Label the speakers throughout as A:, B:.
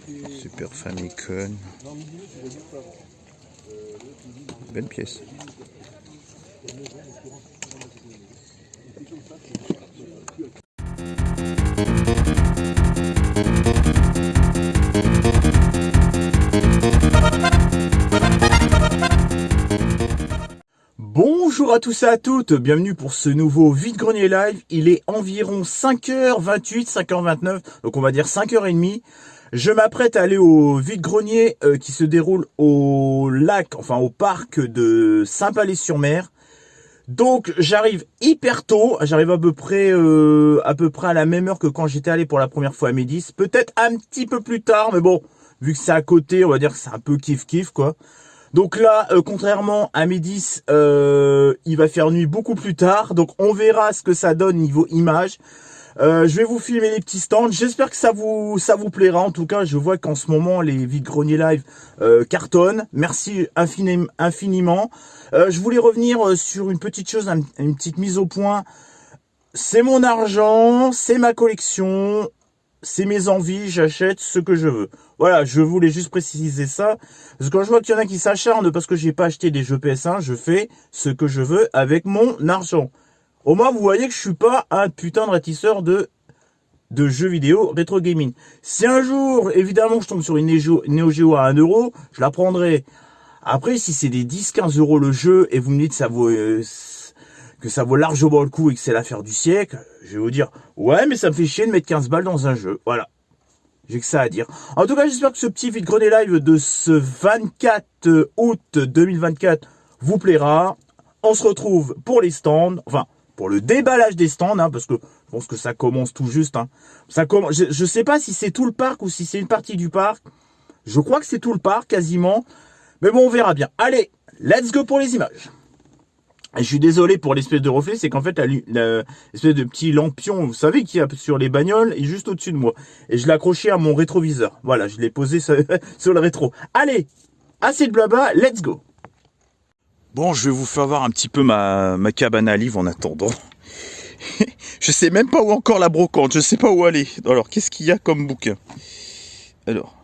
A: Super Famicom. Belle pièce. Bonjour à tous et à toutes, bienvenue pour ce nouveau vide-grenier live. Il est environ 5h28, 5h29, donc on va dire 5h30. Je m'apprête à aller au vide-grenier qui se déroule au lac, enfin au parc de Saint-Palais-sur-Mer. Donc j'arrive hyper tôt, j'arrive à peu près à la même heure que quand j'étais allé pour la première fois à Médis. Peut-être un petit peu plus tard, mais bon, vu que c'est à côté, on va dire que c'est un peu kiff-kiff quoi. Donc là, contrairement à Médis, il va faire nuit beaucoup plus tard. Donc on verra ce que ça donne niveau image. Je vais vous filmer les petits stands. J'espère que ça vous plaira. En tout cas, je vois qu'en ce moment, les vide-greniers live cartonnent. Merci infiniment. Je voulais revenir sur une petite chose, une petite mise au point. C'est mon argent, c'est ma collection, c'est mes envies, j'achète ce que je veux. Voilà, je voulais juste préciser ça. Parce que quand je vois qu'il y en a qui s'acharnent parce que j'ai pas acheté des jeux PS1, je fais ce que je veux avec mon argent. Au moins, vous voyez que je suis pas un putain de ratisseur de jeux vidéo rétro gaming. Si un jour, évidemment, je tombe sur une Neo Geo à 1 euro, je la prendrai. Après, si c'est des 10-15 euros le jeu et vous me dites que ça vaut largement le coup et que c'est l'affaire du siècle, je vais vous dire, ouais, mais ça me fait chier de mettre 15 balles dans un jeu. Voilà. J'ai que ça à dire. En tout cas, j'espère que ce petit vide-grenier live de ce 24 août 2024 vous plaira. On se retrouve pour les stands, enfin, pour le déballage des stands, hein, parce que je pense que ça commence tout juste. Hein. Je sais pas si c'est tout le parc ou si c'est une partie du parc. Je crois que c'est tout le parc, quasiment. Mais bon, on verra bien. Allez, let's go pour les images. Je suis désolé pour l'espèce de reflet, c'est qu'en fait, l'espèce de petit lampion, vous savez, qu'il y a sur les bagnoles, est juste au-dessus de moi. Et je l'ai accroché à mon rétroviseur. Voilà, je l'ai posé sur le rétro. Allez, assez de blabla, let's go. Bon, je vais vous faire voir un petit peu ma cabane à livres en attendant. Je sais même pas où encore la brocante, je sais pas où aller. Alors, qu'est-ce qu'il y a comme bouquin? Alors.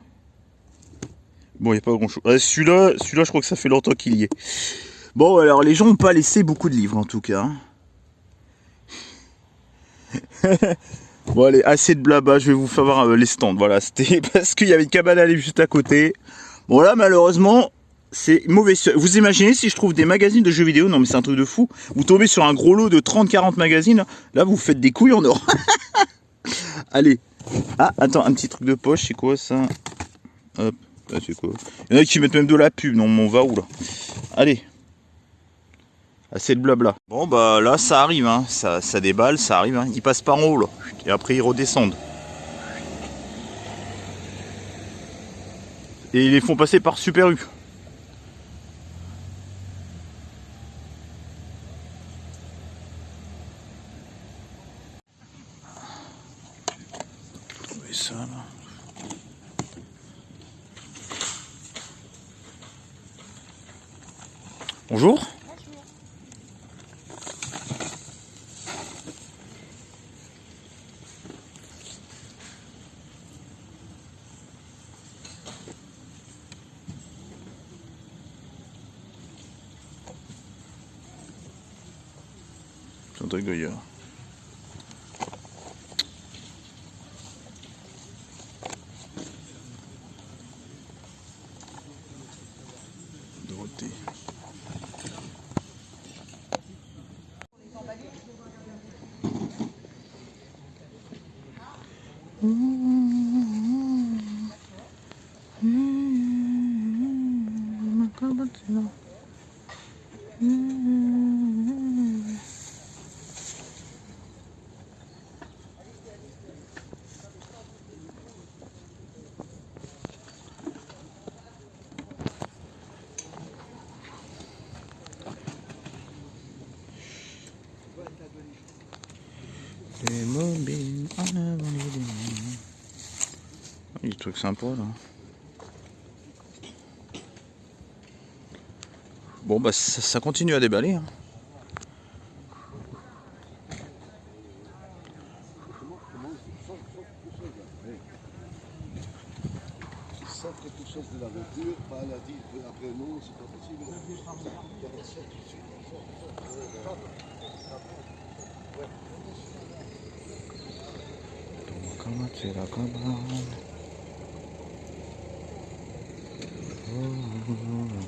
A: Bon, il n'y a pas grand-chose. Celui-là, je crois que ça fait longtemps qu'il y est. Bon, alors, les gens n'ont pas laissé beaucoup de livres, en tout cas. Bon, allez, assez de blabla, je vais vous faire voir les stands. Voilà, c'était parce qu'il y avait une cabane à livres juste à côté. Bon, là, malheureusement, c'est mauvais. Vous imaginez si je trouve des magazines de jeux vidéo? Non, mais c'est un truc de fou. Vous tombez sur un gros lot de 30-40 magazines. Là, vous faites des couilles en or. Allez. Ah, attends, un petit truc de poche, c'est quoi ça? Hop. Là, c'est quoi? Il y en a qui mettent même de la pub. Non, mais on va où, là? Allez. Assez de blabla. Bon, bah là, ça arrive. Hein. Ça déballe, ça arrive. Hein. Ils passent par en haut, là. Et après, ils redescendent. Et ils les font passer par Super U. Ça, là. Bonjour. C'est un truc d'ailleurs. Dorothée. Les mobiles en avant les démons. Il y a des trucs sympas là. Bon bah ça continue à déballer. Hein.
B: sort quelque chose de la voiture, bah, elle a dit après non, c'est pas possible.
A: Comment tu la comprends?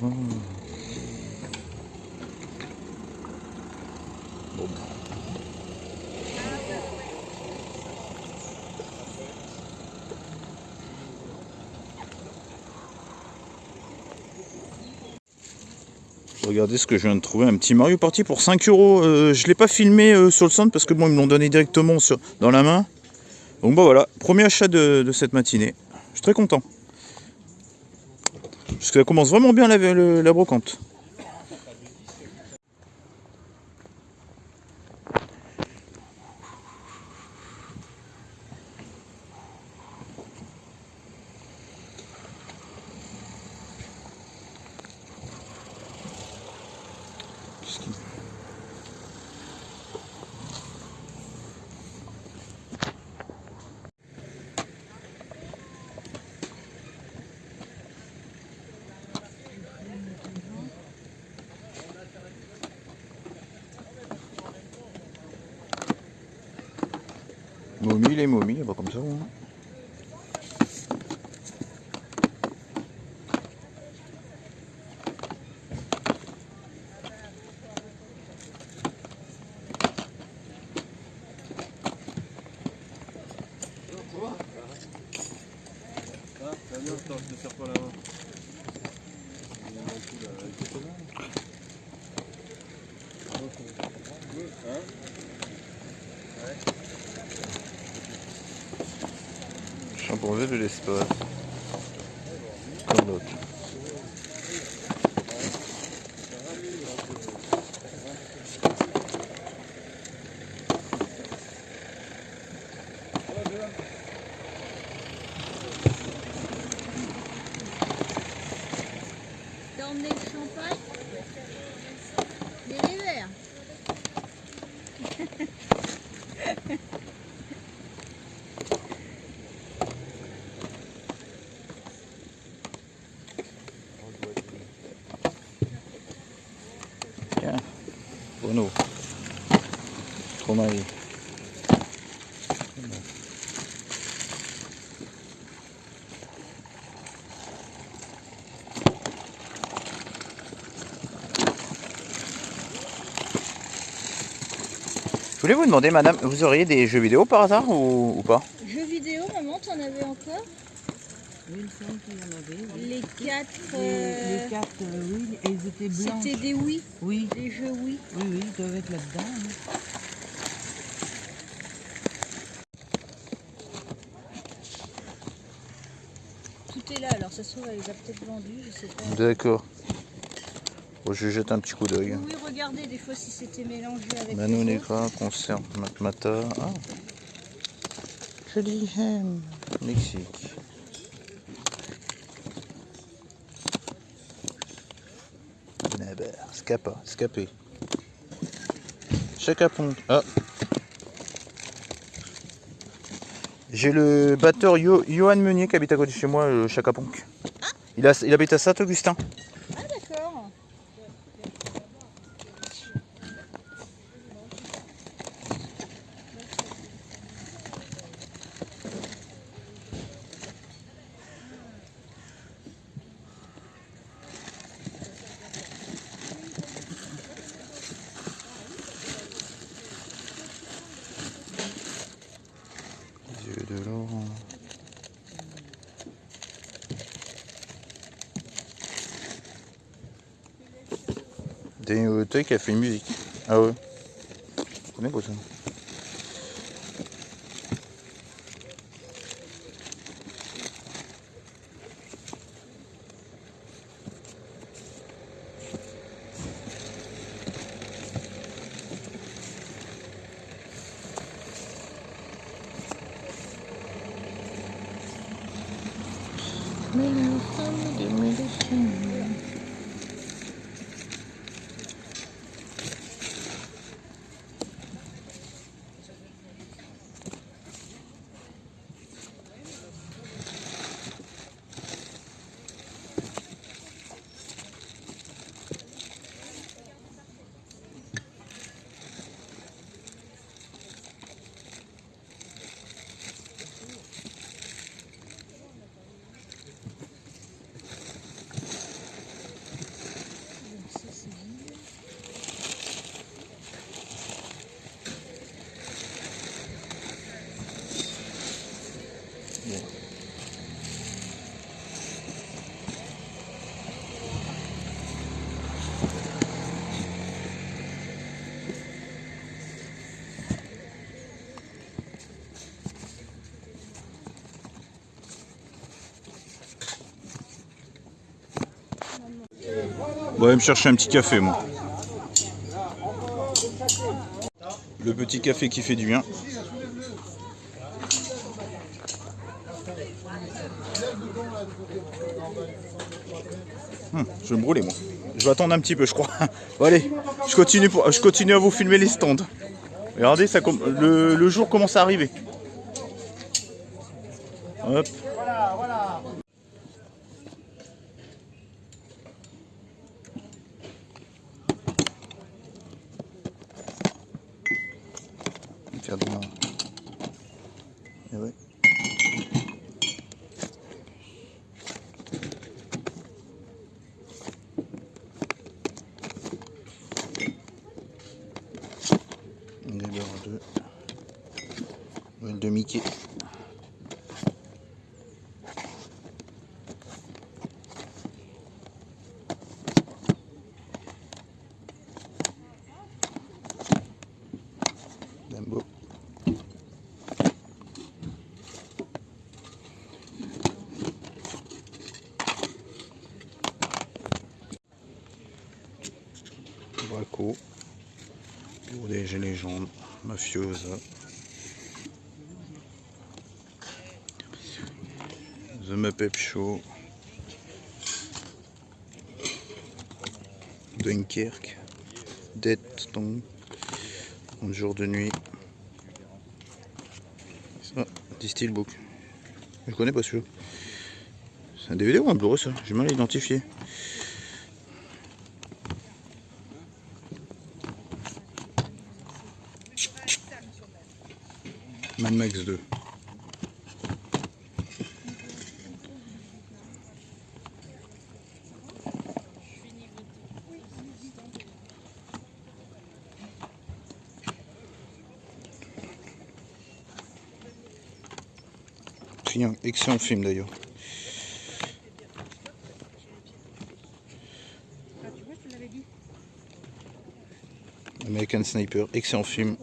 A: Bon. Regardez ce que je viens de trouver, un petit Mario Party pour 5 €. Je ne l'ai pas filmé sur le centre parce que bon, ils me l'ont donné directement dans la main. Donc bon voilà, premier achat de cette matinée. Je suis très content. Parce que ça commence vraiment bien la brocante. Momies, les momies, pas comme ça. Hein.
B: Attends, je te sers pas la main.
A: Chimpanzé de l'espace. Comme l'autre.
C: T'as emmené le champagne? Et les verres?
A: Tiens, Renaud. Trop mal. Je voulais vous demander, madame, vous auriez des jeux vidéo par hasard ou pas?
C: Jeux vidéo, maman, t'en avais encore?
D: Oui, il me semble qu'il y en avait. Oui.
C: Les quatre.
D: Les cartes, oui, et ils étaient blanches.
C: C'était des Wii.
D: Oui,
C: Des jeux Wii.
D: oui, oui, ils doivent être là-dedans. Hein.
C: Tout est là, alors ça se trouve, elle les a peut-être vendus, je sais pas.
A: D'accord. Bon, je jette un petit coup d'œil.
C: Oui, regardez des fois si c'était mélangé avec.
A: Manu
C: les autres.
A: Negra, concert Matmata. Ah. Joli j'aime. Mexique. Scapa, scapé. Chacapon. Ah. J'ai le batteur Johan Meunier qui habite à côté de chez moi, le Chacaponc. Il habite à Saint-Augustin.
C: Ah, d'accord.
A: Yeux de Laurent. Daniel Auteuil qui a fait une musique. Ah ouais. Je connais pas ça. Mais nous sommes des médecins. On va aller me chercher un petit café, moi. Le petit café qui fait du bien. Je vais me brûler, moi. Je vais attendre un petit peu, je crois. Bon, allez, je continue à vous filmer les stands. Regardez, le jour commence à arriver. Hop. Faire demain. Et ouais. De Mickey. Dumbo. Braco. Bureau des légendes. Mafiosa. The Muppet Show, Dunkerque, Dead Stone, 30 jours de nuit. Ça, Steelbook. Je connais pas celui-là. C'est un DVD ou un Blu-ray ça? J'ai mal identifié. Mad Max 2. Excellent film d'ailleurs. American Sniper, excellent film.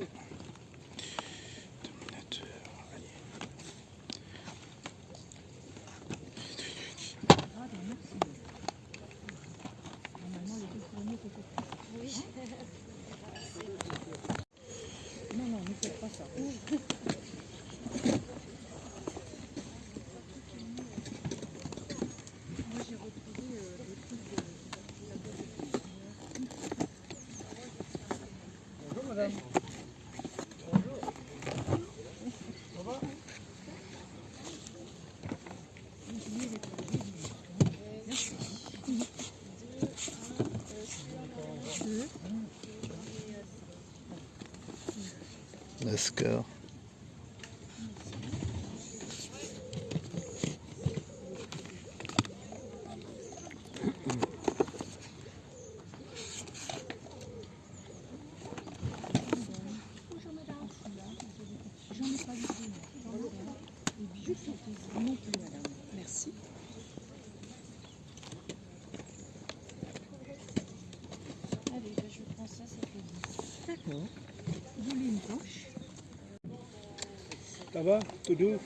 C: Non, non, ne faites pas ça.
A: NASCAR.
C: Merci. Allez, je prends ça, ça fait 10. D'accord. Vous voulez une poche?
B: Ça va? Tout doux?
C: Ouais,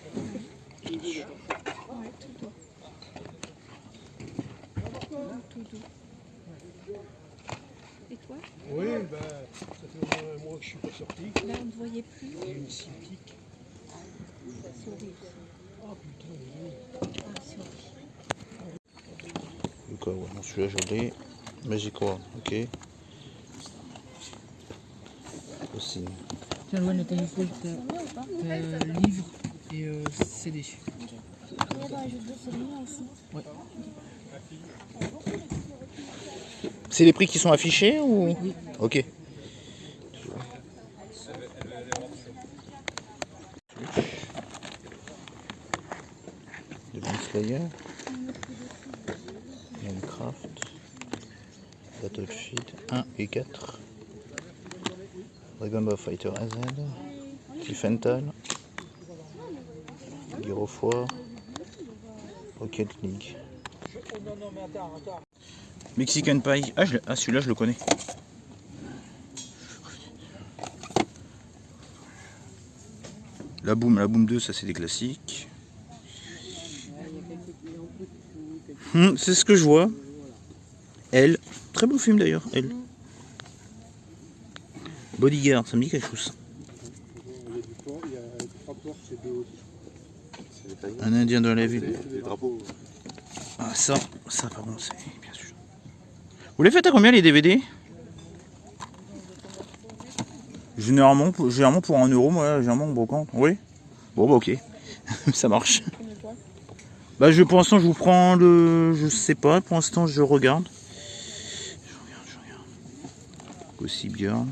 C: tout doux. Tout doux. Et toi?
B: Oui, ben, ça fait au moins un mois que je suis pas sorti.
C: Là, on ne te voyait plus.
B: J'ai une sciatique.
C: Souris.
B: Ah putain, oui.
C: Ah, souris.
A: Donc, ouais, non, celui-là je l'ai. Magic World, ok. Aussi.
D: Tiens, Loane, t'as une faute livre et CD. Ouais.
A: C'est les prix qui sont affichés ou?
D: Oui.
A: Ok. De Slayer. Minecraft. Battlefield 1 et 4. Dragon Ball Fighter AZ. Tiefenthal. Gear of War. Rocket League. Mexican Pie. Ah, celui-là je le connais. La Boom 2, ça c'est des classiques. C'est ce que je vois. Elle, Très beau film d'ailleurs, elle. Bodyguard, ça me dit quelque chose.
B: Il y a du port, il y a 3 ports chez deux aussi. C'est les
A: Un Indien dans la ville.
B: les drapeaux.
A: Ah ça par contre, c'est bien sûr. Vous les faites à combien les DVD? Généralement pour 1 euro, moi, généralement en brocante. Oui. Bon bah ok, ça marche. Bah pour l'instant je vous prends le, je sais pas, pour l'instant je regarde. Je regarde. Gossip Girl.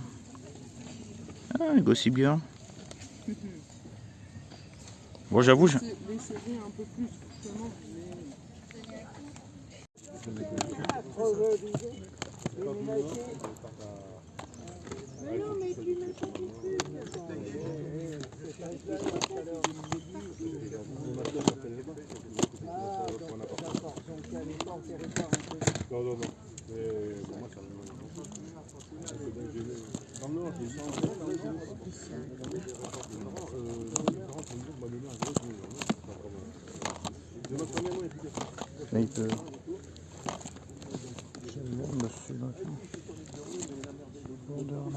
A: Ah, Gossip Girl. Bon j'avoue,
D: Les CD un peu plus, justement,
C: Mais non, mais tu ne t'en plus.
B: Non, non, non. Mais moi, ça me... Non, non, j'ai
A: Sniper. J'aime bien celui-là. Borderland.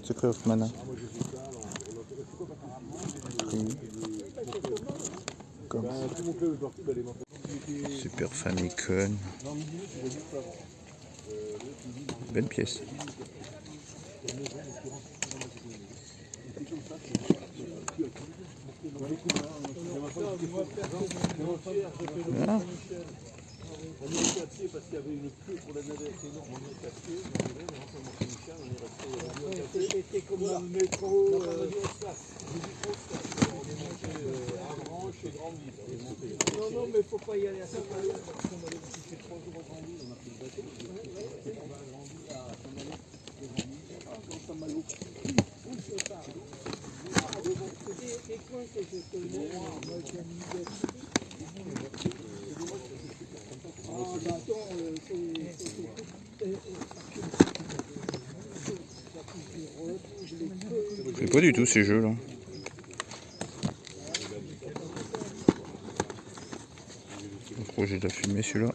A: Secret of Mana. Comme Super Famicom. Belle pièce. Ah.
B: On est resté à pied parce qu'il y avait une queue pour la navette énorme. On est resté à pied, on est resté. C'était comme dans le métro. On est monté à Branche et Grandville. Non, non, mais il ne faut pas y aller à Saint-Malo. Parce qu'on allait coucher 3 jours à Grandville, on a pris le bateau. On va à Grandville, à Saint-Malo. Dans Saint-Malo. Des coins que je connais, moi j'ai une idée.
A: Je sais pas du tout ces jeux là. Je crois que j'ai déjà filmé celui-là.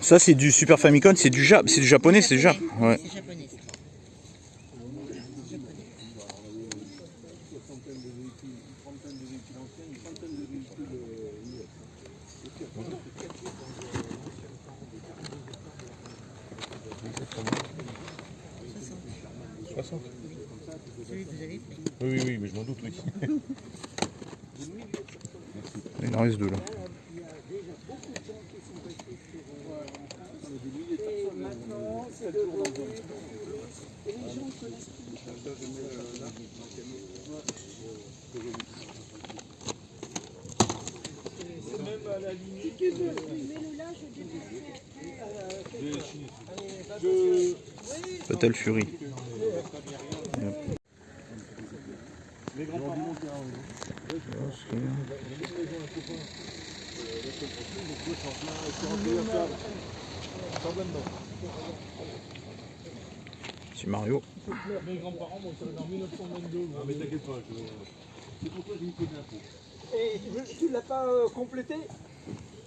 A: Ça c'est du Super Famicom, c'est du japonais, c'est déjà. Ouais.
D: c'est japonais. Celui que vous avez fait.
B: Oui, mais je m'en doute, oui.
A: Il en reste deux là. Fatal Fury. C'est Mario.
B: Mes grands-parents m'ont servi en 1922. Non, mais t'inquiète pas, c'est pour toi que j'ai une peu d'infos.
E: Et tu ne l'as pas complété?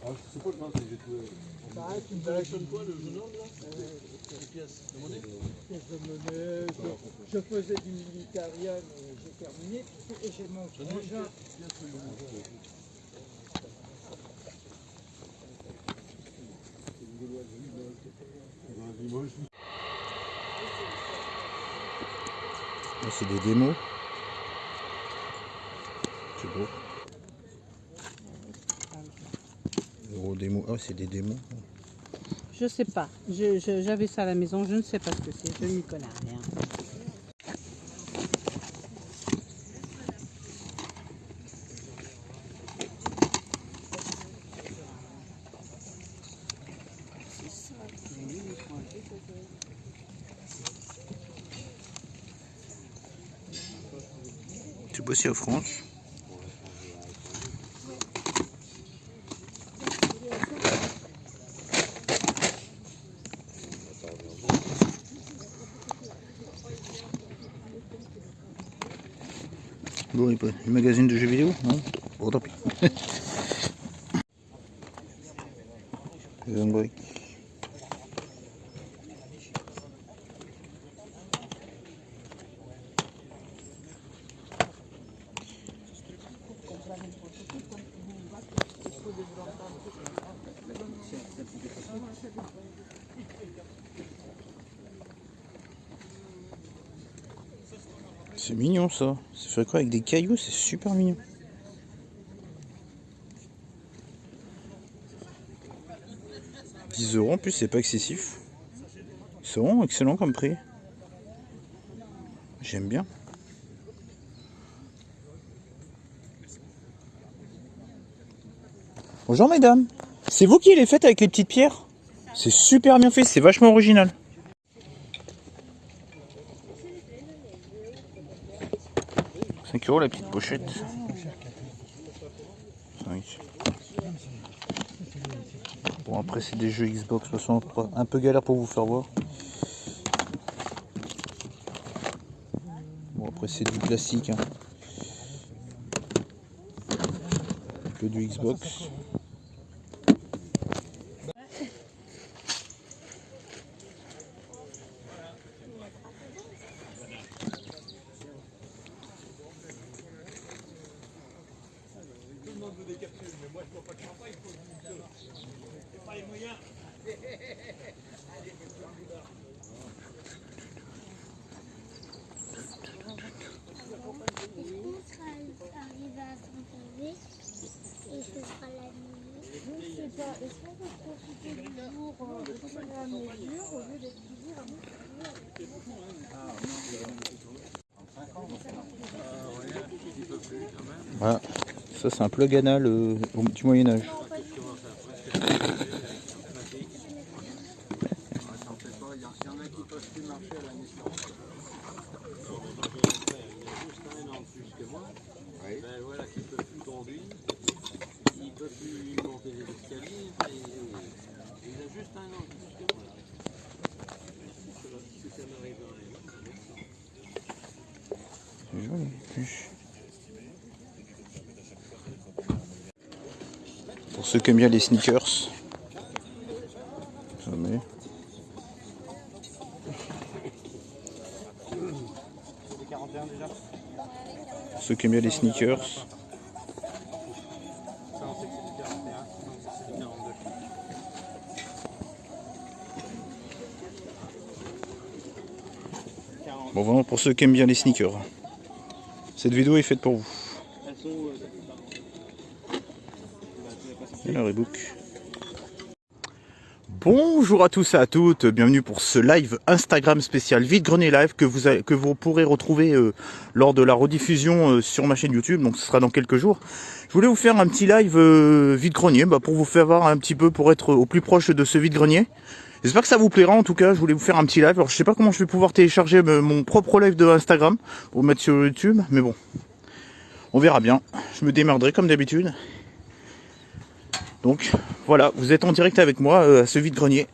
B: Ah, c'est quoi le principe? J'ai trouvé.
E: Tu me directionnes quoi, le jeune homme là? Les pièces de monnaie? Pièces de monnaie, je faisais du militarian, j'ai terminé, et j'ai mon frangin.
A: C'est des démos. C'est beau. Gros démos. Oh, c'est des démos.
F: Je sais pas. J'avais ça à la maison, je ne sais pas ce que c'est. Je n'y connais rien.
A: C'est bossé en France. Bon, il n'y a pas de magazine de jeux vidéo, non? Bon, tant pis. Break. C'est mignon ça. Ça fait quoi avec des cailloux? C'est super mignon. €10 en plus, c'est pas excessif. C'est vraiment excellent comme prix. J'aime bien. Bonjour mesdames. C'est vous qui les faites avec les petites pierres? C'est super bien fait, c'est vachement original. 5 € la petite pochette. 5. Bon, après c'est des jeux Xbox, de toute façon un peu galère pour vous faire voir. Bon, après c'est du classique, hein. Un peu du Xbox.
G: Arriver à s'enlever et ce sera la nuit. Je ne sais pas, est-ce qu'on peut profiter du jour de fur et à mesure au lieu d'être toujours à
A: Voilà, ça c'est un plug anal du Moyen-Âge.
B: Voilà, qui ne peut plus conduire, il ne peut plus monter les escaliers, il a juste un an plus que moi. Si ça m'arriverait.
A: C'est joli, plus. Pour ceux qui aiment bien les sneakers, ça met. Ceux qui aiment bien les sneakers. Bon, vraiment pour ceux qui aiment bien les sneakers. Cette vidéo est faite pour vous. Et le Reebok. Bonjour à tous et à toutes, bienvenue pour ce live Instagram spécial vide-grenier live que vous pourrez retrouver lors de la rediffusion sur ma chaîne YouTube, donc ce sera dans quelques jours. Je voulais vous faire un petit live vide-grenier pour vous faire voir un petit peu, pour être au plus proche de ce vide-grenier. J'espère que ça vous plaira. En tout cas, je voulais vous faire un petit live. Alors je sais pas comment je vais pouvoir télécharger mon propre live de Instagram pour mettre sur YouTube, mais bon, on verra bien. Je me démerderai comme d'habitude. Donc voilà, vous êtes en direct avec moi à ce vide-grenier.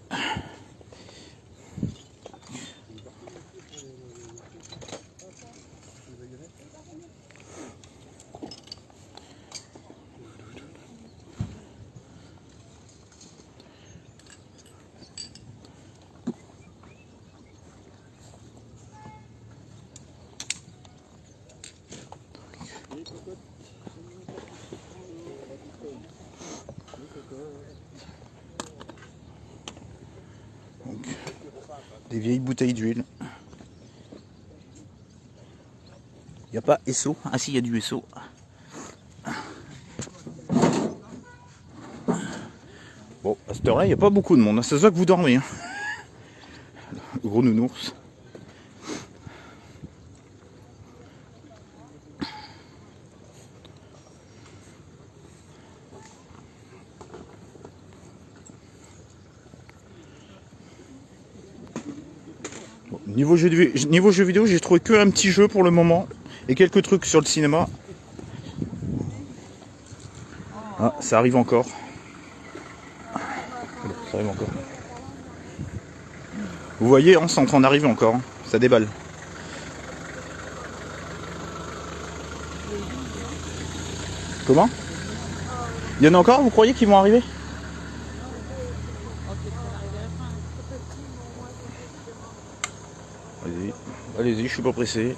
A: Donc, des vieilles bouteilles d'huile. Il n'y a pas Esso. Ah si, il y a du Esso. Bon, à cette heure-là, il n'y a pas beaucoup de monde. Ça se voit que vous dormez. Hein. Le gros nounours. Bon, niveau jeu vidéo, j'ai trouvé que un petit jeu pour le moment. Et quelques trucs sur le cinéma. Ah, ça arrive encore. Ça arrive encore. Vous voyez, hein, c'est en train d'arriver encore. Hein. Ça déballe. Comment? Il y en a encore, vous croyez qu'ils vont arriver? Allez-y, allez-y, je suis pas pressé.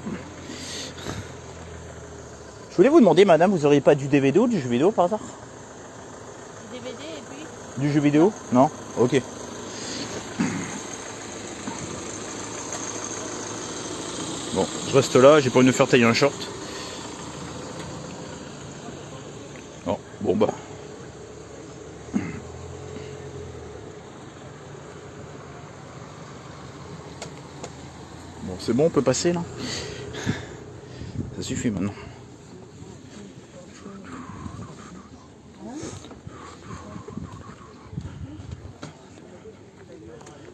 A: Je voulais vous demander, madame, vous auriez pas du DVD ou du jeu vidéo par hasard?
C: Du DVD et puis
A: Du jeu vidéo? Non? Ok. Bon, je reste là, j'ai pas envie de me faire tailler un short. Oh, bon bah. Bon, c'est bon, on peut passer là? Ça suffit maintenant.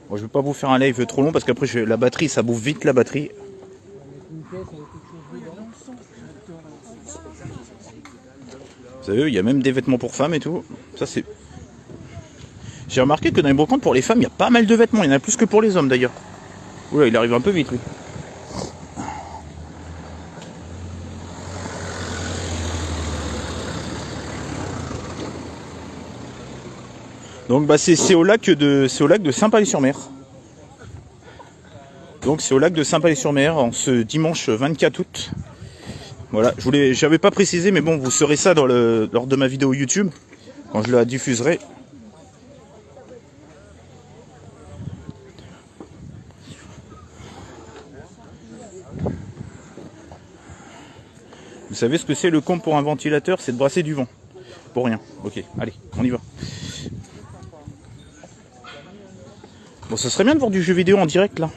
A: Bon, je vais pas vous faire un live trop long parce qu'après la batterie, ça bouffe vite la batterie. Vous savez, il y a même des vêtements pour femmes et tout. Ça c'est. J'ai remarqué que dans les brocantes pour les femmes, il y a pas mal de vêtements. Il y en a plus que pour les hommes d'ailleurs. Oula, il arrive un peu vite lui. Donc bah c'est au lac de Saint-Palais-sur-Mer. Donc c'est au lac de Saint-Palais-sur-Mer en ce dimanche 24 août. Voilà, j'avais pas précisé, mais bon, vous saurez ça lors de ma vidéo YouTube quand je la diffuserai. Vous savez ce que c'est le comble pour un ventilateur? C'est de brasser du vent. Pour rien. Ok, allez, on y va. Bon, ça serait bien de voir du jeu vidéo en direct là.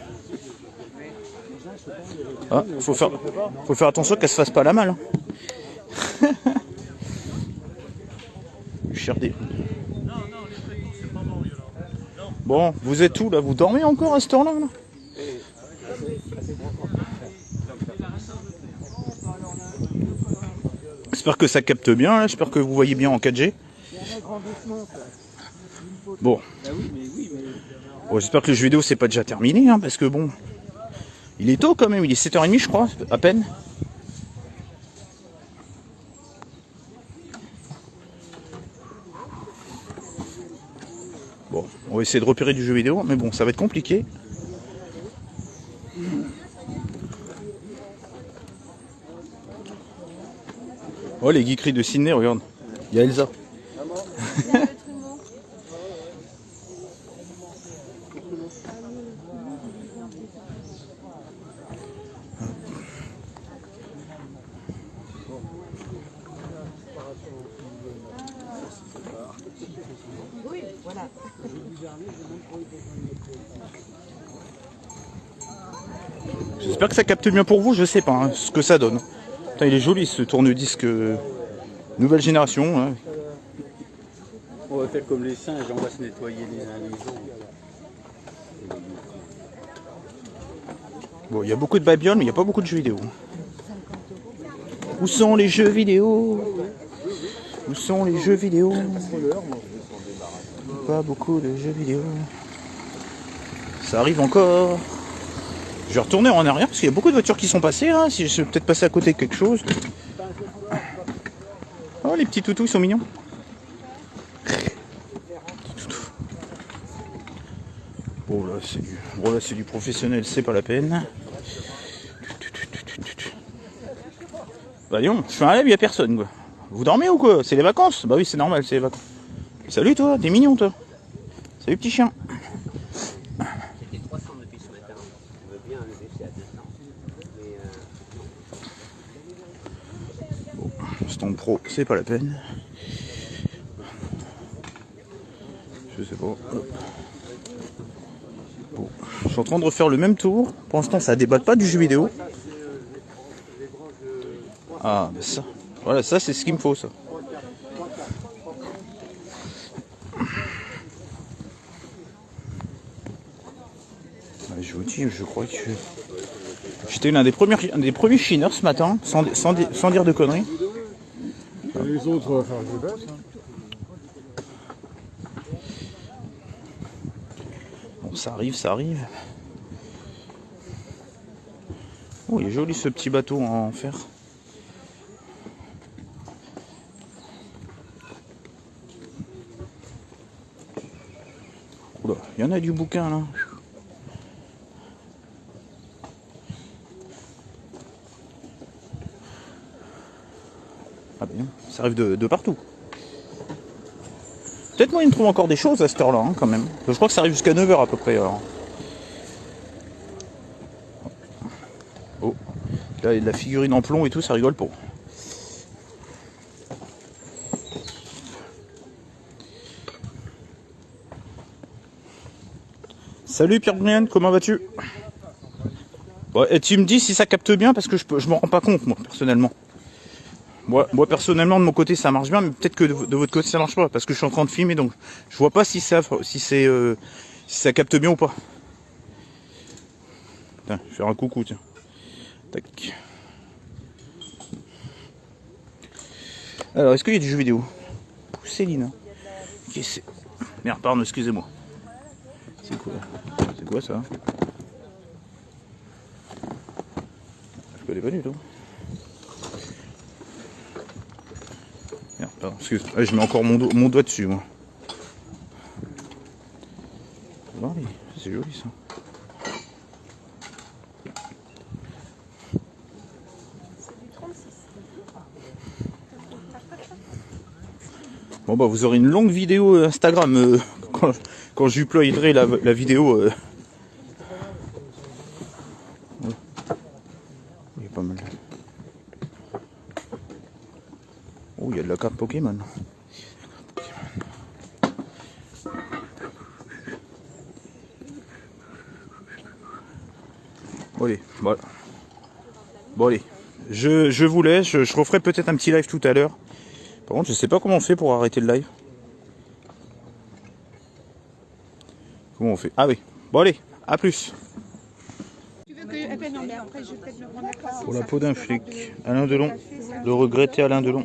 A: Ah, faut faire attention qu'elle se fasse pas la malle. Hein. Cherdé. Bon, vous êtes où là? Vous dormez encore à cette heure-là là? J'espère que ça capte bien, j'espère que vous voyez bien en 4G. Bon. Bon, j'espère que le jeu vidéo c'est pas déjà terminé, hein, parce que bon, il est tôt quand même, il est 7h30 je crois, à peine. Bon, on va essayer de repérer du jeu vidéo, mais bon, ça va être compliqué. Oh, les geekeries de Sydney, regarde. Il y a Elsa. J'espère que ça capte bien pour vous, je sais pas hein, ce que ça donne. Putain, il est joli ce tourne-disque nouvelle génération. Hein.
B: On va faire comme les singes, on va se nettoyer les uns les autres.
A: Bon, il y a beaucoup de babioles, mais il n'y a pas beaucoup de jeux vidéo. Où sont les jeux vidéo? Où sont les jeux vidéo? Pas beaucoup de jeux vidéo. Ça arrive encore. Je vais retourner en arrière parce qu'il y a beaucoup de voitures qui sont passées. Hein, si je suis peut-être passé à côté de quelque chose. Oh, les petits toutous, ils sont mignons. Bon, là, c'est du professionnel, c'est pas la peine. Bah, dis donc, je fais un live, il n'y a personne, quoi. Vous dormez ou quoi? C'est les vacances? Bah oui, c'est normal, c'est les vacances. Salut, toi, t'es mignon, toi. Salut, petit chien.
B: C'était 300 depuis ce matin. On veut bien le baisser à 200.
A: Bon, stand pro, c'est pas la peine. Je sais pas. Bon, je suis en train de refaire le même tour. Pour l'instant, ça déballe pas du jeu vidéo. Ah, mais ça. Voilà, ça, c'est ce qu'il me faut, ça. Je vous dis, je crois que J'étais l'un des premiers chineurs ce matin, sans dire de conneries.
B: Et les autres, enfin, je baisse.
A: Bon, ça arrive, ça arrive. Oh, il est joli ce petit bateau en fer. Oula, il y en a du bouquin là. Ah bien, ça arrive de partout. Peut-être moyen de trouver encore des choses à cette heure-là, hein, quand même. Je crois que ça arrive jusqu'à 9h à peu près. Alors. Oh, là il y a de la figurine en plomb et tout, ça rigole pas. Salut Pierre-Brian, comment vas-tu? Ouais, et tu me dis si ça capte bien parce que je m'en rends pas compte moi personnellement. Moi personnellement de mon côté ça marche bien, mais peut-être que de votre côté ça marche pas parce que je suis en train de filmer donc je vois pas si ça capte bien ou pas. Tiens, je vais faire un coucou tiens. Tac. Alors est-ce qu'il y a du jeu vidéo? Céline. Okay, merde pardon, excusez-moi. C'est quoi ça? Je connais pas du tout. Merde, pardon, excuse. Ah, je mets encore mon doigt dessus, moi. C'est joli ça. Bon bah vous aurez une longue vidéo Instagram quand je déployerai la vidéo. Il y a pas mal. Oh, il y a de la carte Pokémon. Bon allez, voilà. Bon allez, je vous laisse, je referai peut-être un petit live tout à l'heure. Par contre, je sais pas comment on fait pour arrêter le live. Comment on fait? Ah oui, bon allez, à plus. Pour la peau d'un flic, Alain Delon, le regretté Alain Delon.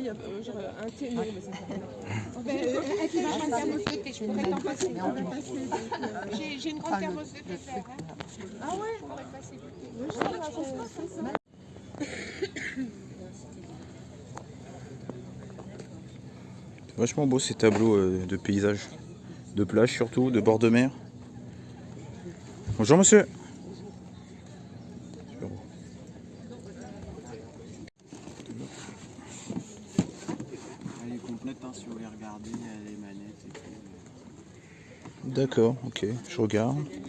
C: J'ai une grande thermos de thé vert. Ah ouais, je pourrais passer.
A: C'est vachement beau ces tableaux de paysages, de plage surtout, de bord de mer. Bonjour monsieur.
H: Elle est complète hein, si vous voulez regarder, il y a les manettes et tout.
A: D'accord, ok, je regarde.
H: Et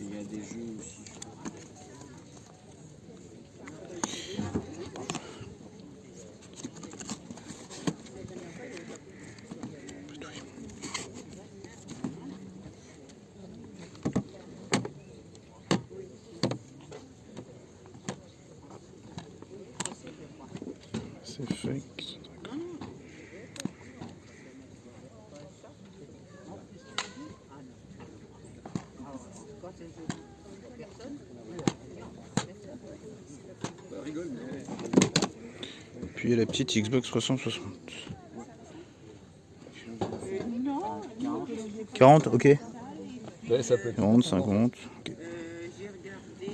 H: il y a des jeux aussi.
A: C'est fake. Puis il y a la petite Xbox 360. 40, ok.
B: Ouais, ça peut être
A: 40, 50. Okay.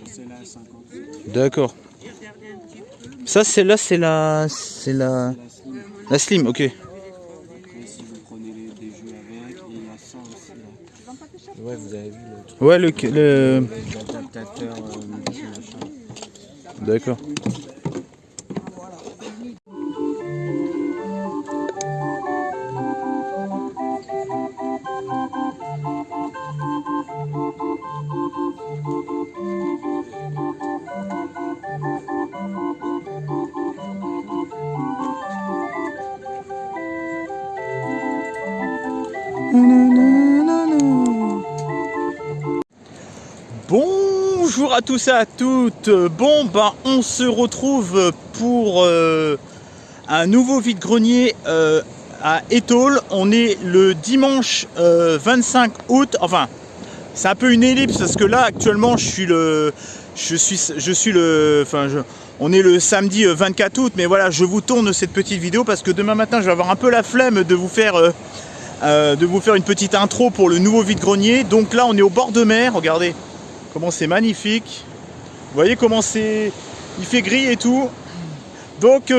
H: C'est là 50.
A: D'accord. Ça, celle-là, c'est la slim, ok.
H: Et si vous prenez des jeux avec, et il y a ça aussi là. Ouais, vous avez vu le truc.
A: Ouais,
H: L'adaptateur, machin.
A: D'accord. Bonjour à tous et à toutes. Bon ben on se retrouve pour un nouveau vide-grenier à Étaules. On est le dimanche 25 août, enfin c'est un peu une ellipse parce que là actuellement on est le samedi 24 août, mais voilà, je vous tourne cette petite vidéo parce que demain matin je vais avoir un peu la flemme de vous faire une petite intro pour le nouveau vide-grenier. Donc là on est au bord de mer, regardez comment c'est magnifique. Vous voyez comment il fait gris et tout. Donc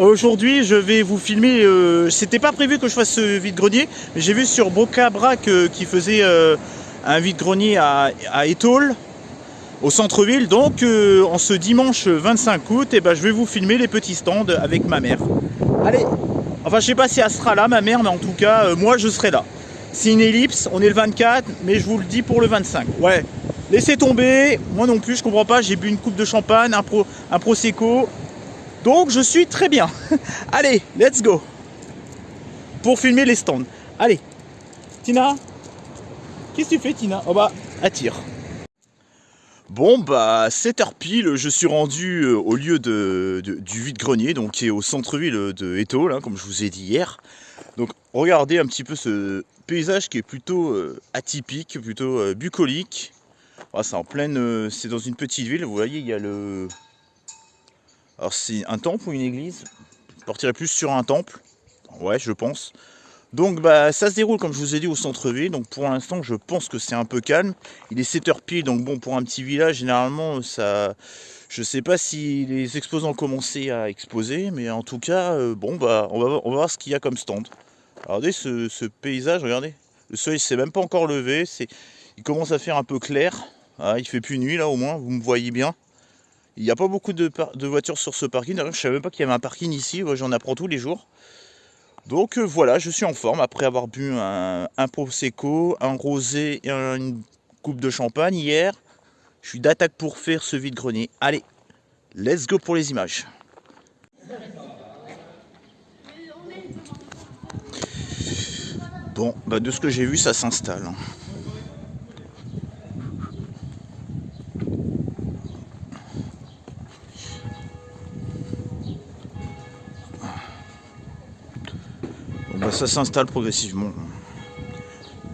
A: aujourd'hui je vais vous filmer, c'était pas prévu que je fasse ce vide-grenier, mais j'ai vu sur Bocabrac qui faisait un vide-grenier à Étaules, au centre-ville. Donc en ce dimanche 25 août, je vais vous filmer les petits stands avec ma mère. Allez, enfin je sais pas si elle sera là ma mère, mais en tout cas moi je serai là. C'est une ellipse, on est le 24, mais je vous le dis pour le 25. Ouais, laissez tomber, moi non plus je comprends pas, j'ai bu une coupe de champagne, un prosecco. Donc je suis très bien. Allez, let's go. Pour filmer les stands. Allez. Tina, qu'est-ce que tu fais Tina? Oh bah, attire. Bon bah 7h pile, je suis rendu au lieu du vide-grenier, donc qui est au centre-ville de Étaules, hein, comme je vous ai dit hier. Donc regardez un petit peu ce paysage qui est plutôt atypique, plutôt bucolique. Ah, c'est en pleine, c'est dans une petite ville, vous voyez il y a le... Alors c'est un temple ou une église? Je partirais plus sur un temple. Ouais, je pense. Donc ça se déroule comme je vous ai dit au centre-ville. Donc pour l'instant je pense que c'est un peu calme. Il est 7h pile, donc bon, pour un petit village généralement ça... Je sais pas si les exposants ont commencé à exposer, mais en tout cas on va voir ce qu'il y a comme stand. Regardez ce paysage, regardez. Le soleil s'est même pas encore levé. Il commence à faire un peu clair. Ah, il fait plus nuit là au moins, vous me voyez bien. Il n'y a pas beaucoup de voitures sur ce parking. D'ailleurs, je ne savais même pas qu'il y avait un parking ici. J'en apprends tous les jours. Donc voilà, je suis en forme après avoir bu un prosecco, un rosé et une coupe de champagne hier. Je suis d'attaque pour faire ce vide-grenier. Allez, let's go pour les images. Bon, de ce que j'ai vu, ça s'installe. Ça s'installe progressivement.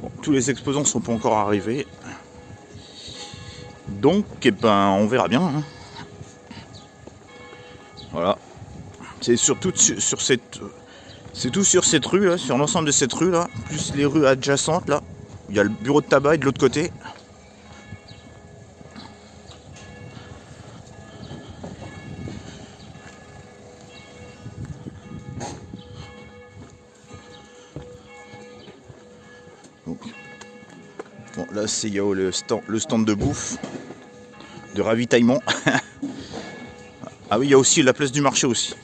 A: Bon, tous les exposants ne sont pas encore arrivés. Donc on verra bien. Hein. Voilà. C'est surtout sur cette. C'est tout sur cette rue, là, sur l'ensemble de cette rue là, plus les rues adjacentes là. Il y a le bureau de tabac et de l'autre côté. Bon, là, il y a le stand de bouffe, de ravitaillement. Ah oui, il y a aussi la place du marché aussi.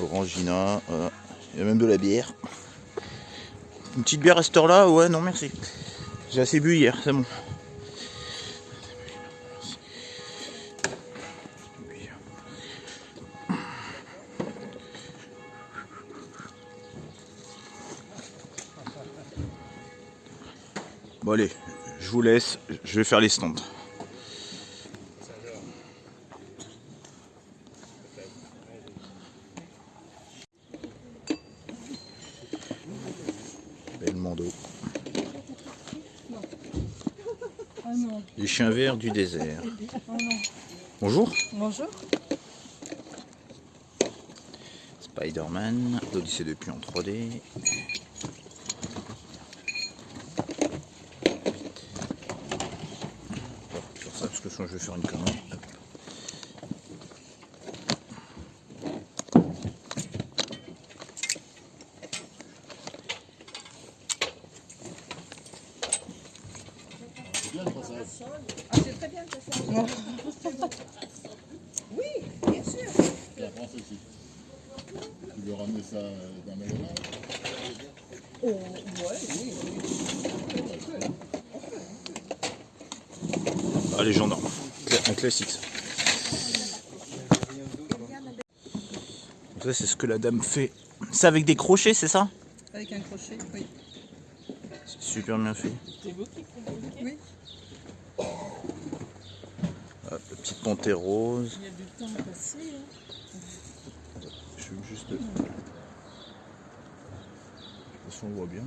A: Orangina, voilà. Il y a même de la bière. Une petite bière à cette heure-là? Ouais, non, merci. J'ai assez bu hier, c'est bon. Bon allez, je vous laisse, je vais faire les stands. Belmondo. Les chiens verts du désert. Bonjour.
C: Bonjour.
A: Spider-Man, l'Odyssée depuis en 3D. Parce que sinon je vais faire une connerie.
C: C'est très bien que ça. Oui, bien sûr.
I: La France aussi. Tu veux ramener ça dans mes mains?
C: Oh, ouais, oui.
A: Ah, les gendarmes. Un classique ça. Donc ça c'est ce que la dame fait. C'est avec des crochets, c'est ça?
C: Avec un crochet, oui.
A: C'est super bien fait.
C: C'est vous qui communiquez? Oui.
A: Hop, la petite panthère rose.
C: Il y a du temps passé. Hein.
A: Je vais juste on le voit bien.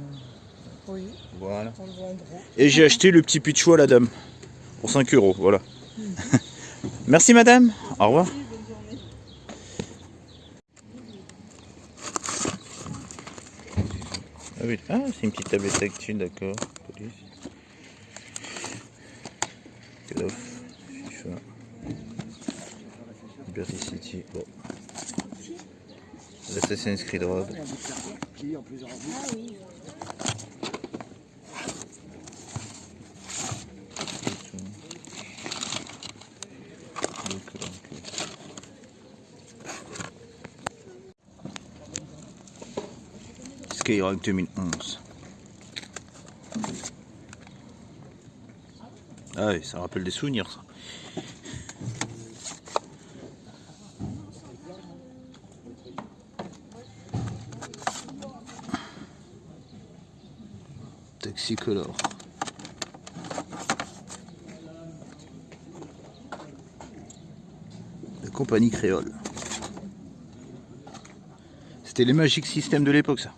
F: Oui,
A: Voilà.
F: on le voit en gros.
A: Et j'ai acheté le petit pichou à la dame. Pour 5 €, voilà. Merci madame. Au revoir. Ah oui, ah, c'est une petite tablette tactile, d'accord. Police. Call of, FIFA. Liberty City. Bon. L'Assassin's Creed Road. Skyrock 2011. Ah oui, ça rappelle des souvenirs ça. Taxicolor. La compagnie créole. C'était les Magic System de l'époque ça.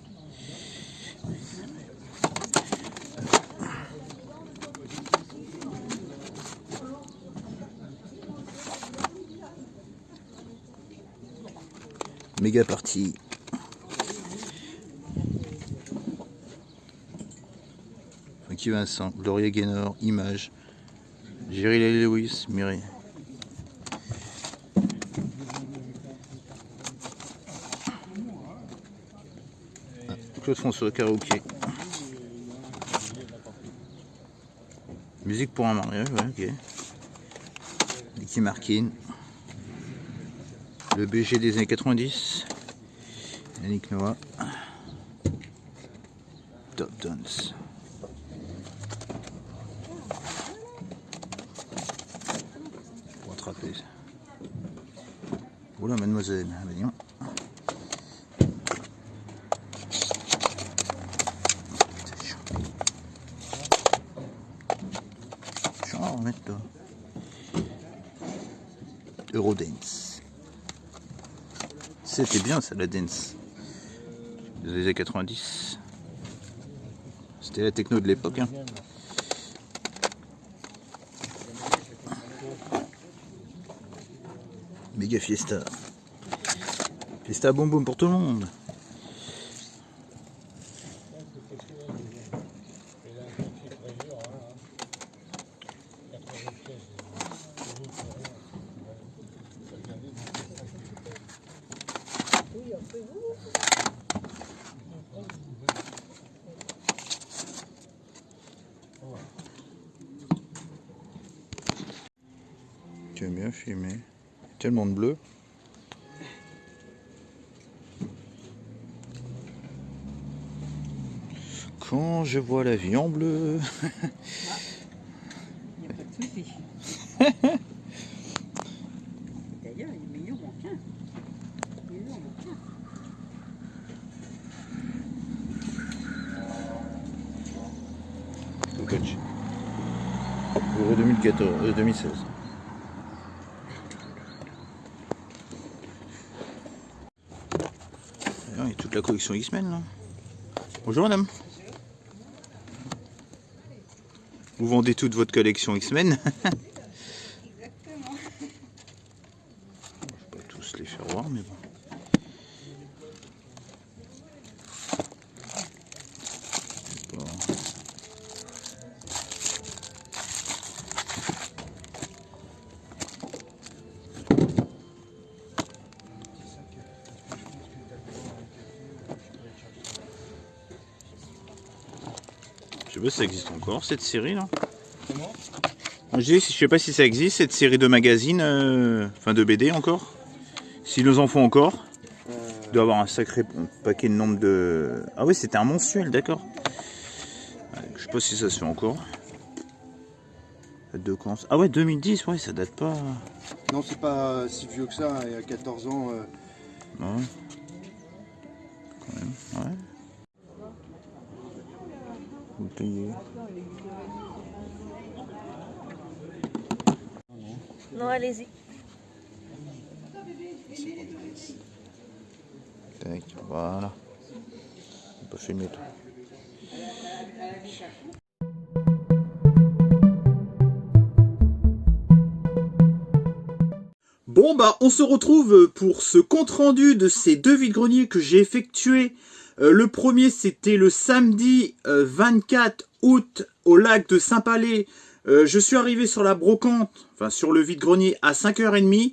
A: Méga partie. Francky Vincent, Gloria Gaynor, Image, Jerry Lee Lewis, Mireille. Claude François, karaoké. Musique pour un mariage, ouais, ok. Nicky Martin. Le BG des années 90. Yannick Noah. Top Dance. Pour attraper. Oula, mademoiselle. Voyons. Je vais en remettre là. Eurodance. C'était bien ça, la dance des années 90. C'était la techno de l'époque. Hein. Méga Fiesta. Fiesta boum boum pour tout le monde. Tu as bien filmé. Tellement de bleu. Quand je vois la vie en bleu.
F: Il n'y a pas de souci. D'ailleurs, il est mignon, mon chien. Il est mignon, mon chien.
A: Le coach. Euro 2014, 2016. Il y a toute la collection X-Men là. Bonjour madame. Vous vendez toute votre collection X-Men?
F: Exactement.
A: Je ne vais pas tous les faire voir mais bon. Je sais pas si ça existe encore cette série là.
B: Comment?
A: Je sais pas si ça existe cette série de magazines, enfin de BD encore. Si nous en font encore, il doit y avoir un sacré paquet de nombre de. Ah oui, c'était un mensuel, d'accord. Je sais pas si ça se fait encore. Ah ouais, 2010, ouais, ça date pas.
B: Non, c'est pas si vieux que ça, il y a 14 ans.
A: Ouais. Quand même, ouais. Vous payez.
C: Non, allez-y.
A: Tac, voilà. On peut filmer tout. Bon bah on se retrouve pour ce compte rendu de ces 2 vide-greniers que j'ai effectués. Le premier c'était le samedi 24 août au lac de Saint-Palais. Je suis arrivé sur la brocante, enfin sur le vide-grenier à 5h30.